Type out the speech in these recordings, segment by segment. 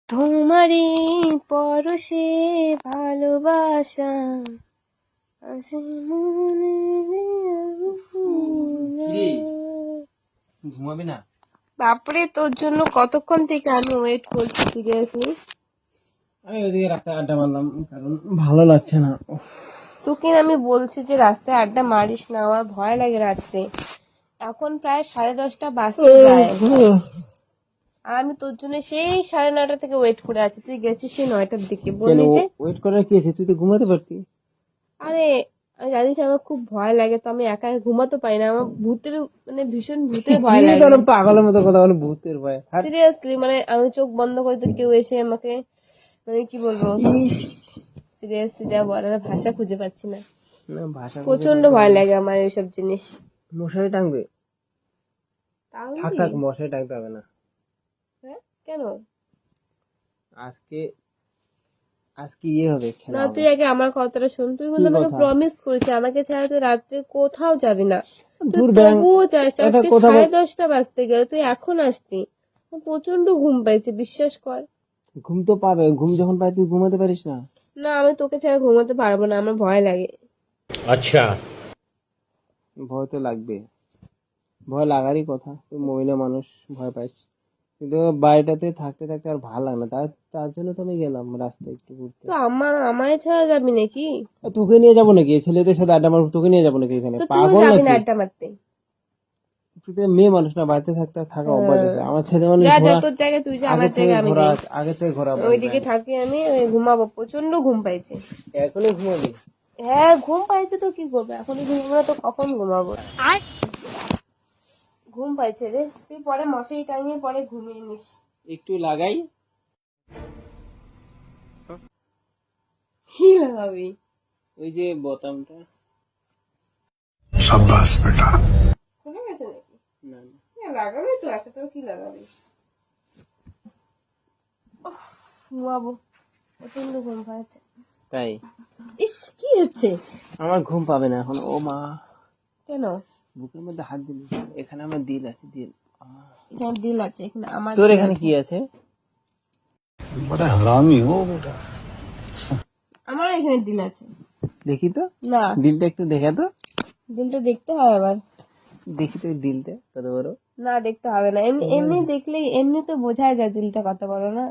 তোমারই পরশে ভালোবাসা আসে মনে। ঘুমাবি না? বাপরে, তোর জন্য কতক্ষণ থেকে আমি ওয়েট করছি সিরিয়াসলি। আমি ওইদিকে রাস্তায় আড্ডা মারলাম, কারণ ভালো লাগছে না। তোকে আমি বলছি যে রাস্তায় আড্ডা মারিস না, আমার ভয় লাগে রাত্রে। এখন প্রায় 10:30 বাজতে যায়, আর আমি তোর জন্য সেই 9:30 থেকে ওয়েট করে আছি। তুই গেছিস সেই 9টার দিকে, বললি যে। ওয়েট করার কি আছে? তুই তো ঘুমাতে পারতি। আরে জানিস আমার খুব ভয় লাগে, তো আমি একা ঘুমাতে পারি না। আমার ভূতের মানে ভীষণ ভূতের ভয় কি লাগে। তোর পাগলের মতো কথা বলে, ভূতের ভয়? সিরিয়াসলি, মানে আমি চোখ বন্ধ করে তো কেউ এসে আমাকে, মানে কি বলবো, সিরিয়াসলি যা বলার ভাষা খুঁজে পাচ্ছি না। না, ভাষা প্রচন্ড ভয় লাগে আমার এইসব জিনিস। মশারি টাঙবে। তাহলে থাক থাক, মশারি টাঙতে হবে না। হ্যাঁ, কেন? আজকে আজকে ইয়ে হবে, খেলা না, হবে। তুই আগে আমার কথাটা শোন। তুই কিন্তু আমাকে প্রমিস করেছিস আমাকে ছাড়া তুই রাত্রে কোথাও যাবি না। তুই তবুও যাস। আজকে 10:30 বাজতে গেলে তুই এখন আসতি। প্রচন্ড ঘুম পাইছে, বিশ্বাস কর। ঘুম তো পাবে, ঘুম যখন পাই তুই ঘুমাতে পারিস না। না, আমি তোকে ছাড়া ঘুমাতে পারবো না, আমার ভয় লাগে। আচ্ছা, ভয় তো লাগবে, ভয় লাগারই কথা। তুই মহিলা মানুষ, ভয় পাইস। কিন্তু বাড়িটাতে থাকতে থাকতে আর ভালো লাগে না, তার জন্য তো আমি গেলাম রাস্তায় একটু ঘুরতে। তো আমায় ছাড়া যাবি নাকি? তোকে নিয়ে যাবো নাকি? ছেলেদের সাথে আড্ডা মারবো, তোকে নিয়ে যাবো নাকি এখানে? তো তুই পাগল যাবি না নাকি? আড্ডা মারতে? তুই তো মেয়ে মানুষ না, বাড়িতে থাকা অভ্যাস আছে। আমার ছেলে মানুষ যা যা, ঘোরা, তোর জায়গায় তুই যা, আগে আমার থেকে জায়গায় আমি ঘোরা, যাই। আগে থেকে ঘোরা। ওইদিকে থাকি আমি, ঘুমাবো। প্রচন্ড ঘুম পাইছে। এখনই ঘুমাবি? হ্যাঁ, ঘুম পাইছে তো কি করবে, এখনই ঘুমাবো না তো কখন ঘুমাবো? ঘুম পাইছে রে, তুই পরে মশারি টাঙিয়ে পরে ঘুমিয়ে নিস। একটু লাগাই। কি লাগাবি? ওই যে বোতামটা। शाबाश बेटा। খুলে গেছে নাকি? না না, লাগাবি তো, আছে তো, কি লাগাবি? ঘুমাবো, প্রচন্ড ঘুম পাইছে। তাই? ইস, কি হচ্ছে? আমার ঘুম পাবে না এখন। ও মা, কেন? বুকের মধ্যে হাত দিলি। এখানে আমার দিল আছে, দিল। এখানে দিল আছে, এখানে আমার তোর দিল এখানে আছে। কি আছে? बड़ा हरामी हो बेटा। আমার এখানে দিল আছে। দেখি তো, না, দিলটা একটু দেখা তো। দিলটা দেখতে হবে আবার? দেখি তো দিলটা কত বড়। না, দেখতে হবে না, এমনি এমনি দেখলেই এমনি তো বোঝা যায় দিলটা কত বড় না।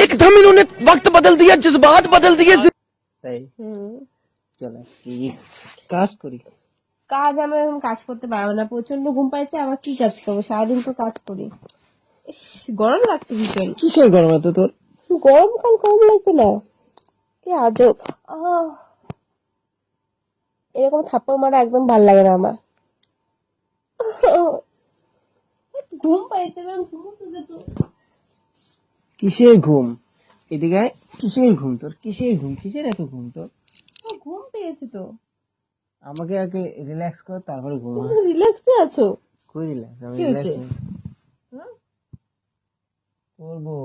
एकदम इन्होंने वक्त बदल दिया, जज्बात बदल दिए। তাই? হুম। চল আজকে কাজ করি। কাজ আমি এখন কাজ করতে পারবো না, প্রচন্ড ঘুম পাইছে। আবার কি কাজ করবো? সারাদিন তো কাজ করি। ইস, গরম লাগছে ভীষণ। কিসের গরম এত তোর? গরমকাল গরম লাগছে না? কি আজব। আহ, এরকম থাপ্পড় মারা একদম ভাল লাগে না আমার। ঘুম পাইছে, ঘুমোতে দে তো। কিসের ঘুম? এদিকে আয়। কিসের ঘুম তোর? কিসের ঘুম? কিসের এত ঘুম তোর? ঘুম পেয়েছে তো। আমাকে আগে রিল্যাক্স কর, তারপরে ঘুমা। তুমি রিল্যাক্সে আছো? কই রিল্যাক্স? আমি কি হয়েছে? রিল্যাক্স করবো।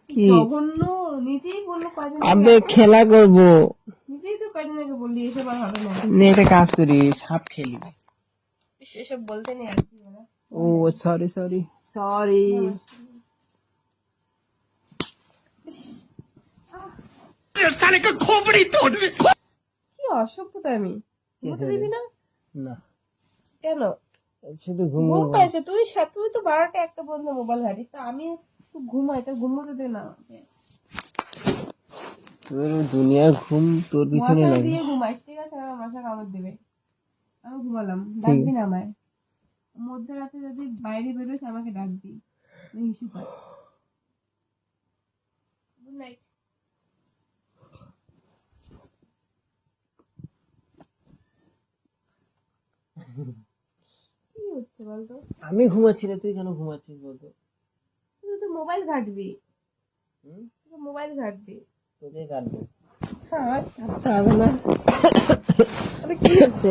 কি জঘন্য, নিজেই বললো কয়দিন আমি আগে। খেলা করবো। নিজেই তো কয়দিন আগে বললি এসব আর হবে না। নে, একটা কাজ করি, সাপ খেলি। এসব বলতে নেই আর কি বলা। ও সরি সরি সরি। কি অসভ্যতা আমি। ঘুমোতে দিবি না? না, কেন? শুধু ঘুম ঘুমবো। পাইছে, তুই তো 12টা 1টা পর্যন্ত মোবাইল ঘাটিস, তো আমি তো ঘুমাই, তো ঘুমোতে দে না আমাকে। তোর দুনিয়ার ঘুম তোর পিছনে মশারি লাগে। দিয়ে ঘুমাইস, ঠিক আছে? আমার মশা কামড় দেবে। আমি ঘুমালাম, ডাকবি না আমায়। মধ্যরাতে যদি বাইরে বেরোস আমাকে ডাকবি, ইস্যু কর। Good night. কি হচ্ছে বলতো? আমি ঘুমাচ্ছি না, তুই কেন ঘুমাচ্ছিস বলতো? তুই তো মোবাইল ঘাটবি, মোবাইল ঘাটবি। তোকে কাটবো। হ্যাঁ, ঘাটতে হবে না। আরে কি হচ্ছে?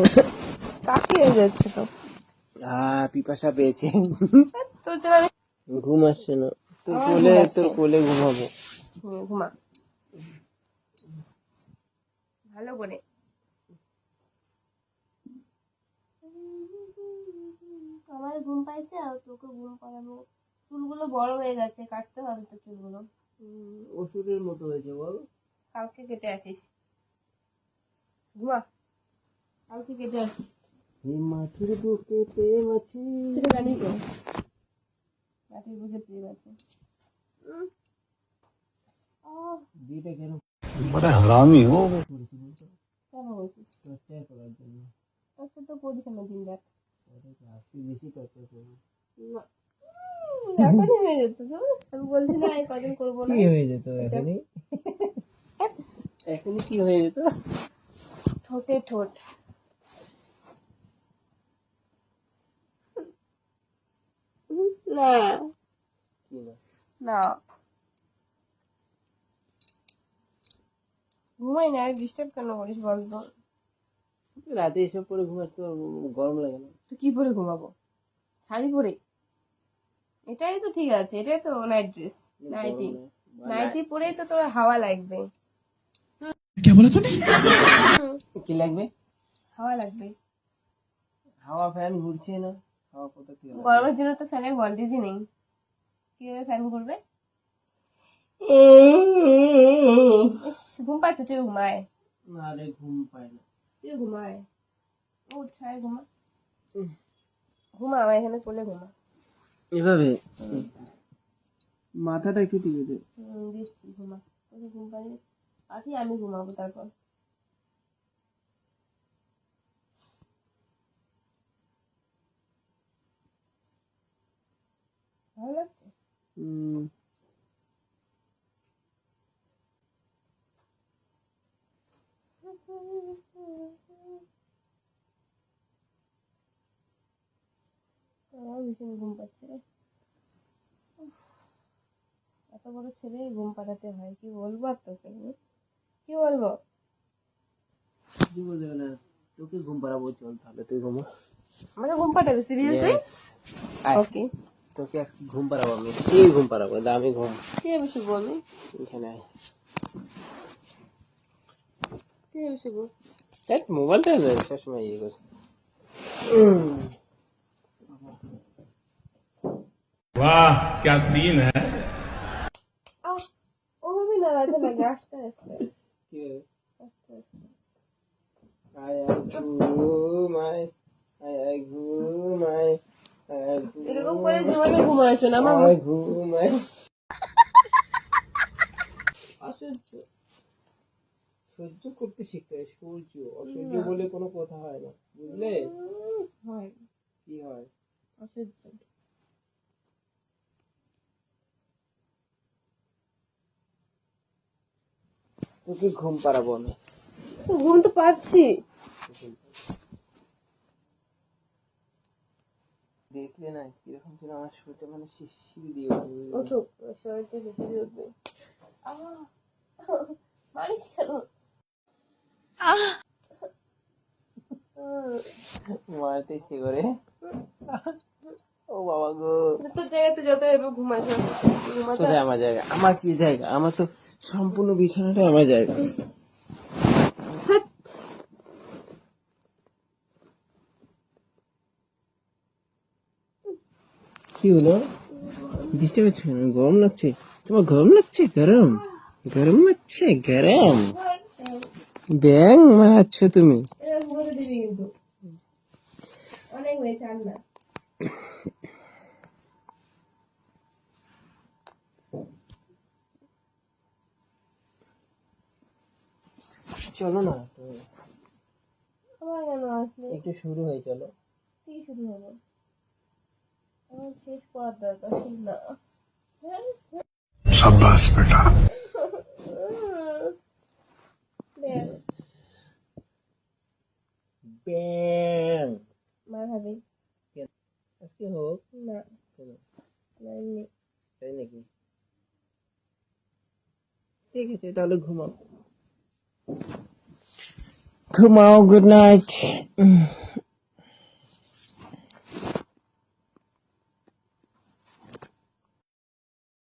কাশি হয়ে যাচ্ছে তো। পিপাসা পেয়েছে। তোর জন্য আমি ঘুম আসছে না। আমার ঘুম আসছে। তোর কোলে ঘুমাবো। ঘুমা ভালো করে। আমার ঘুম পাইছে আর তোকে ঘুম পাড়াবো। চুলগুলো বড় হয়ে গেছে, কাটতে হবে তো চুলগুলো। ওষুধের মতো হয়েছে বল। কালকে কেটে আসিস। ঘুমা, কালকে কেটে আসিস। এই মাটির বুকে প্রেম আছে। সেটা জানি তো, মাটির বুকে প্রেম আছে। আহ, বিয়েটা কেন बड़ा हरामी हो করেছি বলতো? কেন বলছিস? চর্চা করার জন্য। তোর তো করিস না দিন রাত। আজকে বেশি চর্চা করবো। না। এখনই হয়ে যেত তো, আমি বলছি না এই কদিন করবো না। কি হয়ে যেত এখনই? এখনই কি হয়ে যেত? ঠোঁটে ঠোঁট। না কি না? না, ঘুমাই না, ডিস্টার্ব কেন করিস বলতো? রাতে এসব পরে ঘুমাস তো গরম লাগে না? তো কি পরে ঘুমাবো? শাড়ি পরে? এটাই তো ঠিক আছে, এটাই তো নাইট ড্রেস। নাইটি, নাইটি পরেই তো তোর হাওয়া লাগবে। क्या बोला तूने কি লাগবে? হাওয়া লাগবে। হাওয়া ফ্যান ঘুরছে না, হাওয়া কোথা থেকে লাগবে? গরমের জন্য তো ফ্যানের ভোল্টেজই নেই, কিভাবে ফ্যান ঘুরবে? ইস, ঘুম পাচ্ছে, তুই ঘুমায়। না রে, ঘুম পায় না। তুই ঘুমায়, উঠ খায় ঘুমা। ঘুমা, আমার এখানে কোলে ঘুমা। এভাবে মাথাটা একটু টিপে দে। দিচ্ছি, ঘুমা। তোকে ঘুম পাড়িয়ে পাঠি, আমি ঘুমাবো তারপর। ভালো লাগছে? আমার ভীষণ ঘুম পাচ্ছে রে। এত বড় ছেলে ঘুম পাড়াতে হয়, কি বলবো আর তোকে? কি বলবো? কি বলতে না, তোকে ঘুম পাড়াবো, চল তাহলে তুই ঘুমা। আমাকে ঘুম পাঠাবে সিরিয়াসলি? Yes. আয়, ওকে। তোকে আজকে ঘুম পাড়াবো আমি, সেই ঘুম পাড়াবো, দামি ঘুম। কি হবে শুভ? আমি এখানে আয়। কি হবে শুভ? দেখ মোবাইলটা সবসময় ইয়ে করছে। वाह क्या सीन है। আহ, ওভাবে না, ব্যথা লাগে, আস্তে আস্তে কি হবে? আস্তে আস্তে। আয় আয় ঘুমায়, আয় আয় ঘুমায়, আয় আয় এরকম করে জীবনে ঘুমাইছো না আমার আয় ঘুমায়। অসহ্য। সহ্য করতে শিখতে হয়, সহ্য। অসহ্য বলে কোনো কথা হয় না, বুঝলে? হয়, কি হয়? অসহ্য। তোকে ঘুম পাড়াবো আমি। তো ঘুম তো পাচ্ছি। দেখলে না কিরকম ছিল আমার শরীরটা, মানে শিরশির দিয়ে উঠবে। উঠুক, শরীরটা বেশি উঠবে। মারিস কেন? মারতে ইচ্ছে করে। ও বাবা গো। তোর জায়গাতে যত এভাবে ঘুমাইছো, ঘুমাতে কোথায় আমার জায়গা? আমার কি জায়গা? আমার তো সম্পূর্ণ বিছানাটা আমার জায়গা। কি হলো? ডিস্টার্ব হচ্ছে কেন? গরম লাগছে? তোমার গরম লাগছে? গরম গরম লাগছে? গরম ব্যাং মারাচ্ছ তুমি। এরকম করে দিবি কিন্তু, অনেক হয়েছে আর না। চলো না আমার কেন আসলে? একটু শুরু হয়ে চলো। কি শুরু হলো? আমার শেষ করার দরকার ছিল না। शाबाश बेटा দেখ, ব্যাং মার খাবি? আজকে হোক না, কেন? না এমনি। তাই নাকি? ঠিক আছে তাহলে ঘুমাও, ঘুমাও, গুড নাইট।